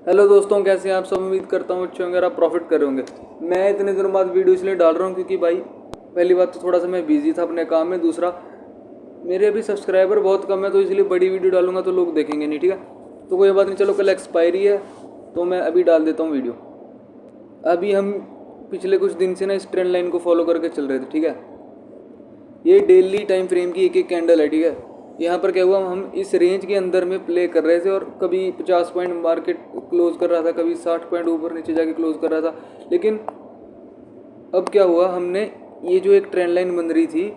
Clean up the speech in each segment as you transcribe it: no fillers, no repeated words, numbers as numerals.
Hello दोस्तों, कैसे हैं आप सब। उम्मीद करता हूँ अच्छे होंगे और आप प्रॉफिट कर रहे होंगे। मैं इतने दिनों बाद वीडियो इसलिए डाल रहा हूँ क्योंकि भाई पहली बात तो थोड़ा सा मैं बिजी था अपने काम में। दूसरा, मेरे अभी सब्सक्राइबर बहुत कम है तो इसलिए बड़ी वीडियो डालूंगा तो लोग देखेंगे नहीं, ठीक है। तो कोई बात नहीं, चलो कल एक्सपायरी है तो मैं अभी डाल देता हूँ वीडियो। अभी हम पिछले कुछ दिन से ना इस ट्रेंड लाइन को फॉलो करके चल रहे थे, ठीक है। ये डेली टाइम फ्रेम की एक एक कैंडल है, ठीक है। यहाँ पर क्या हुआ, हम इस रेंज के अंदर में प्ले कर रहे थे और कभी 50 पॉइंट मार्केट क्लोज कर रहा था, कभी 60 पॉइंट ऊपर नीचे जाके क्लोज कर रहा था। लेकिन अब क्या हुआ, हमने ये जो एक ट्रेंड लाइन बन रही थी,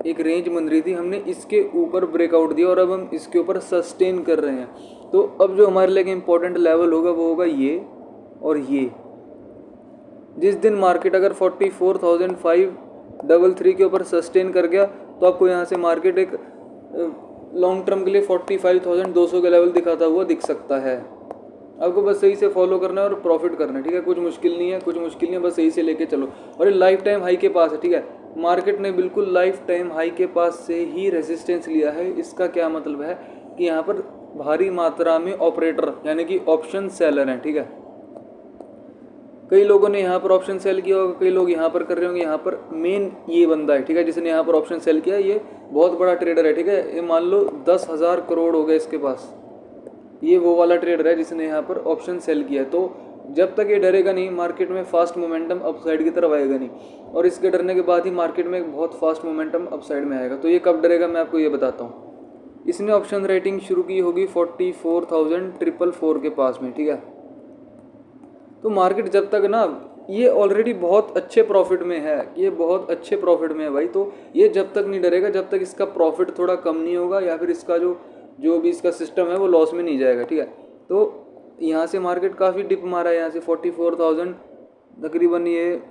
एक रेंज बन रही थी, हमने इसके ऊपर ब्रेकआउट दिया और अब हम इसके ऊपर सस्टेन कर रहे हैं। तो अब जो हमारे लिए इम्पोर्टेंट लेवल होगा वो होगा ये और ये। जिस दिन मार्केट अगर 44,533 के ऊपर सस्टेन कर गया तो आपको यहाँ से मार्केट एक लॉन्ग टर्म के लिए 45,200 के लेवल दिखाता हुआ दिख सकता है। आपको बस सही से फॉलो करना है और प्रॉफिट करना है, ठीक है। कुछ मुश्किल नहीं है, कुछ मुश्किल नहीं है, बस सही से लेके चलो। और ये लाइफ टाइम हाई के पास है, ठीक है। मार्केट ने बिल्कुल लाइफ टाइम हाई के पास से ही रेजिस्टेंस लिया है। इसका क्या मतलब है कि यहाँ पर भारी मात्रा में ऑपरेटर यानी कि ऑप्शन सेलर हैं, ठीक है। कई लोगों ने यहाँ पर ऑप्शन सेल किया होगा, कई लोग यहाँ पर कर रहे होंगे। यहाँ पर मेन ये बंदा है, ठीक है, जिसने यहाँ पर ऑप्शन सेल किया। ये बहुत बड़ा ट्रेडर है, ठीक है। ये मान लो 10,000 करोड़ हो गए इसके पास। ये वो वाला ट्रेडर है जिसने यहाँ पर ऑप्शन सेल किया है। तो जब तक ये डरेगा नहीं, मार्केट में फास्ट मोमेंटम अपसाइड की तरफ आएगा नहीं। और इसके डरने के बाद ही मार्केट में एक बहुत फास्ट मोमेंटम अपसाइड में आएगा। तो ये कब डरेगा मैं आपको ये बताता हूँ। इसने ऑप्शन रेटिंग शुरू की होगी 44,444 के पास में, ठीक है। तो मार्केट जब तक ना, ये ऑलरेडी बहुत अच्छे प्रॉफिट में है, ये बहुत अच्छे प्रॉफिट में है भाई। तो ये जब तक नहीं डरेगा, जब तक इसका प्रॉफिट थोड़ा कम नहीं होगा या फिर इसका जो भी इसका सिस्टम है वो लॉस में नहीं जाएगा, ठीक है। तो यहाँ से मार्केट काफ़ी डिप मारा है। यहाँ से 44,000 तकरीबन ये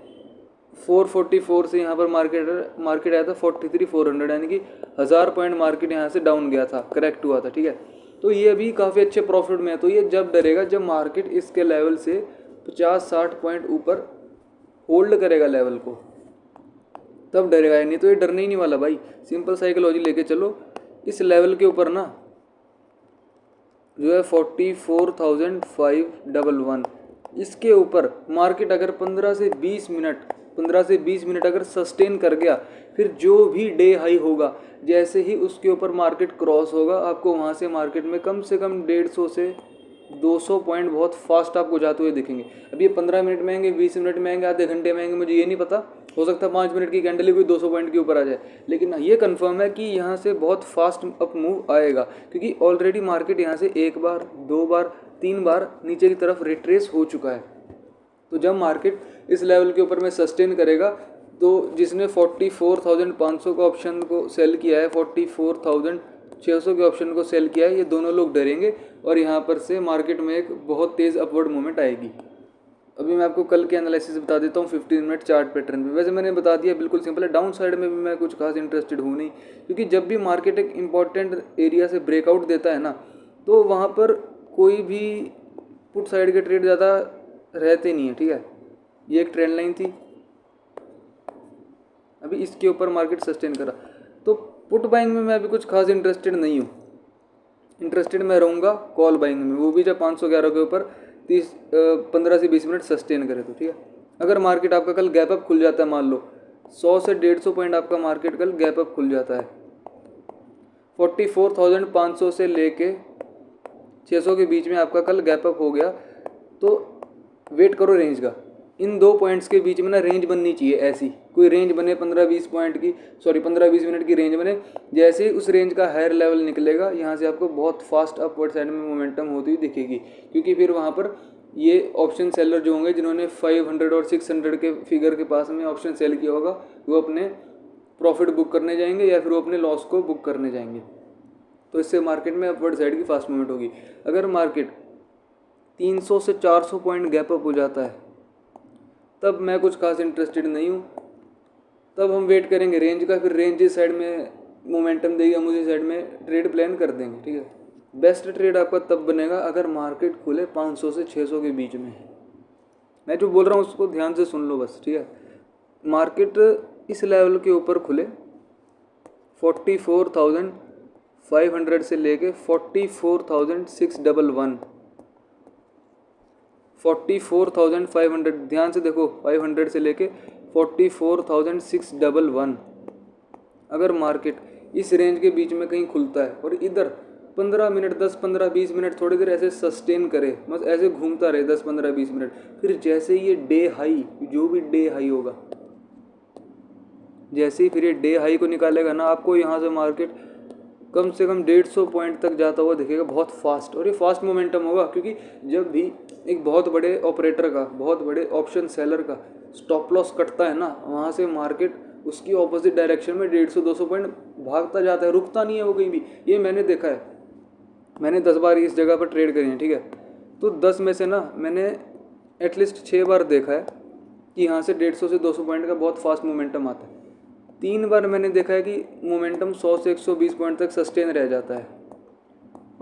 444 से यहाँ पर मार्केट आया था 43,400, यानी कि 1000 पॉइंट मार्केट यहाँ से डाउन गया था, करेक्ट हुआ था, ठीक है। तो ये अभी काफ़ी अच्छे प्रॉफिट में है। तो ये जब डरेगा जब मार्केट इसके लेवल से 50-60 पॉइंट ऊपर होल्ड करेगा लेवल को, तब डरेगा। नहीं तो ये डरने ही नहीं वाला भाई। सिंपल साइकोलॉजी लेके चलो। इस लेवल के ऊपर ना जो है 44,511, इसके ऊपर मार्केट अगर 15 से 20 मिनट अगर सस्टेन कर गया, फिर जो भी डे हाई होगा, जैसे ही उसके ऊपर मार्केट क्रॉस होगा, आपको वहाँ से मार्केट में कम से कम 150 से 200 पॉइंट बहुत फास्ट आपको जाते हुए दिखेंगे। अब ये 15 मिनट में आएंगे, 20 मिनट में आएंगे, आधे घंटे में आएंगे, मुझे ये नहीं पता। हो सकता है 5 मिनट की कैंडल ही कोई 200 पॉइंट के ऊपर आ जाए। लेकिन ये कंफर्म है कि यहाँ से बहुत फास्ट अप मूव आएगा, क्योंकि ऑलरेडी मार्केट यहाँ से एक बार, दो बार, 3 बार नीचे की तरफ रिट्रेस हो चुका है। तो जब मार्केट इस लेवल के ऊपर में सस्टेन करेगा, तो जिसने 44,500 का ऑप्शन को सेल किया है, 44,600 के ऑप्शन को सेल किया है, ये दोनों लोग डरेंगे और यहाँ पर से मार्केट में एक बहुत तेज़ अपवर्ड मूवमेंट आएगी। अभी मैं आपको कल के एनालिसिस बता देता हूँ 15 मिनट चार्ट पैटर्न पे। वैसे मैंने बता दिया, बिल्कुल सिंपल है। डाउन साइड में भी मैं कुछ खास इंटरेस्टेड हूँ नहीं, क्योंकि जब भी मार्केट एक इंपॉर्टेंट एरिया से ब्रेकआउट देता है ना, तो वहाँ पर कोई भी पुट साइड के ट्रेड ज़्यादा रहते नहीं है, ठीक है। ये एक ट्रेंड लाइन थी, अभी इसके ऊपर मार्केट सस्टेन करा, तो पुट बाइंग में मैं अभी कुछ खास इंटरेस्टेड नहीं हूँ। इंटरेस्टेड मैं रहूँगा कॉल बाइंग में, वो भी जब 511 के ऊपर 15 से 20 मिनट सस्टेन करे तो, ठीक है। अगर मार्केट आपका कल गैप अप खुल जाता है, मान लो 100 से 150 पॉइंट आपका मार्केट कल गैप अप खुल जाता है, 44,500 से लेके 600 के बीच में आपका कल गैप अप हो गया, तो वेट करो रेंज का। इन दो पॉइंट्स के बीच में ना रेंज बननी चाहिए, ऐसी कोई रेंज बने 15-20 पॉइंट की, 15-20 मिनट की रेंज बने। जैसे ही उस रेंज का हायर लेवल निकलेगा, यहाँ से आपको बहुत फास्ट अपवर्ड साइड में मोमेंटम होती हुई दिखेगी, क्योंकि फिर वहाँ पर ये ऑप्शन सेलर जो होंगे जिन्होंने 500 और 600 के फिगर के पास में ऑप्शन सेल किया होगा, वो अपने प्रॉफिट बुक करने जाएंगे या फिर वो अपने लॉस को बुक करने जाएंगे। तो इससे मार्केट में अपवर्ड साइड की फास्ट मूवमेंट होगी। अगर मार्केट 300 से 400 पॉइंट गैप अप हो जाता है, तब मैं कुछ खास इंटरेस्टेड नहीं हूँ। तब हम वेट करेंगे रेंज का, फिर रेंज इस साइड में मोमेंटम देगी, हम उसी साइड में ट्रेड प्लान कर देंगे, ठीक है। बेस्ट ट्रेड आपका तब बनेगा अगर मार्केट खुले 500 से 600 के बीच में। मैं जो बोल रहा हूँ उसको ध्यान से सुन लो बस, ठीक है। मार्केट इस लेवल के ऊपर खुले 44,500 से लेके 44,611, 44,500, ध्यान से देखो 500 से लेके 44,611। अगर मार्केट इस रेंज के बीच में कहीं खुलता है और इधर 15 मिनट 10 15 20 मिनट थोड़ी देर ऐसे सस्टेन करे, बस ऐसे घूमता रहे 10 15 20 मिनट, फिर जैसे ये डे हाई, जो भी डे हाई होगा, जैसे ही फिर ये डे हाई को निकालेगा ना, आपको यहाँ से मार्केट कम से कम 150 पॉइंट तक जाता हुआ दिखेगा बहुत फास्ट। और ये फास्ट मोमेंटम होगा, क्योंकि जब भी एक बहुत बड़े ऑपरेटर का, बहुत बड़े ऑप्शन सेलर का स्टॉप लॉस कटता है ना, वहाँ से मार्केट उसकी ऑपोजिट डायरेक्शन में 150-200 पॉइंट भागता जाता है, रुकता नहीं है वो कहीं भी। ये मैंने देखा है, मैंने 10 बार इस जगह पर ट्रेड करी है, ठीक है। तो 10 में से ना मैंने एटलीस्ट 6 बार देखा है कि यहाँ से 150 से 200 पॉइंट का बहुत फास्ट मोमेंटम आता है। 3 बार मैंने देखा है कि मोमेंटम 100 से 120 पॉइंट तक सस्टेन रह जाता है।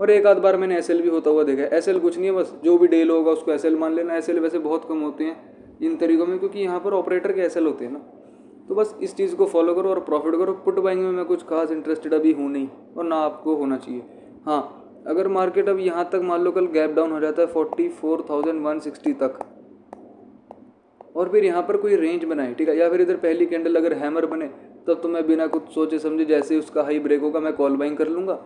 और एक आध बार मैंने एसएल भी होता हुआ देखा है। एसएल कुछ नहीं है, बस जो भी डेल होगा उसको एसएल मान लेना। एसएल वैसे बहुत कम होते हैं इन तरीकों में, क्योंकि यहाँ पर ऑपरेटर के एसएल होते हैं ना। तो बस इस चीज़ को फॉलो करो और प्रॉफिट करो। पुट बाइंग में मैं कुछ खास इंटरेस्टेड अभी हूँ नहीं, और ना आपको होना चाहिए। हाँ, अगर मार्केट अब यहाँ तक मान लो कल गैप डाउन हो जाता है 44,160 तक, और फिर यहाँ पर कोई रेंज बनाए, ठीक है, या फिर इधर पहली कैंडल अगर हैमर बने, तब तो मैं बिना कुछ सोचे समझे जैसे उसका हाई ब्रेक होगा मैं कॉल बाइंग कर लूँगा।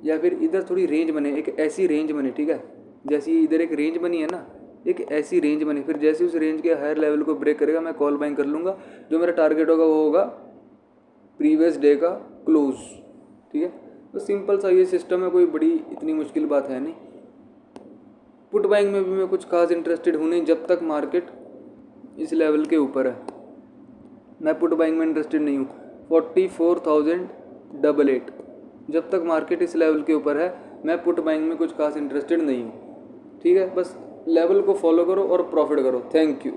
या फिर इधर थोड़ी रेंज बने, एक ऐसी रेंज बने, ठीक है, जैसी इधर एक रेंज बनी है ना, एक ऐसी रेंज बनी, फिर जैसे उस रेंज के हायर लेवल को ब्रेक करेगा मैं कॉल बाइंग कर लूँगा। जो मेरा टारगेट होगा वो होगा प्रीवियस डे का क्लोज, ठीक है। तो सिंपल सा ये सिस्टम है, कोई बड़ी इतनी मुश्किल बात है नहीं। पुट बाइंग में भी मैं कुछ खास इंटरेस्टेड हूँ नहीं जब तक मार्केट इस लेवल के ऊपर है। मैं पुट बाइंग में इंटरेस्टेड नहीं हूँ। 44,088, जब तक मार्केट इस लेवल के ऊपर है मैं पुट बाइंग में कुछ खास इंटरेस्टेड नहीं हूँ, ठीक है। बस लेवल को फॉलो करो और प्रॉफिट करो। Thank you.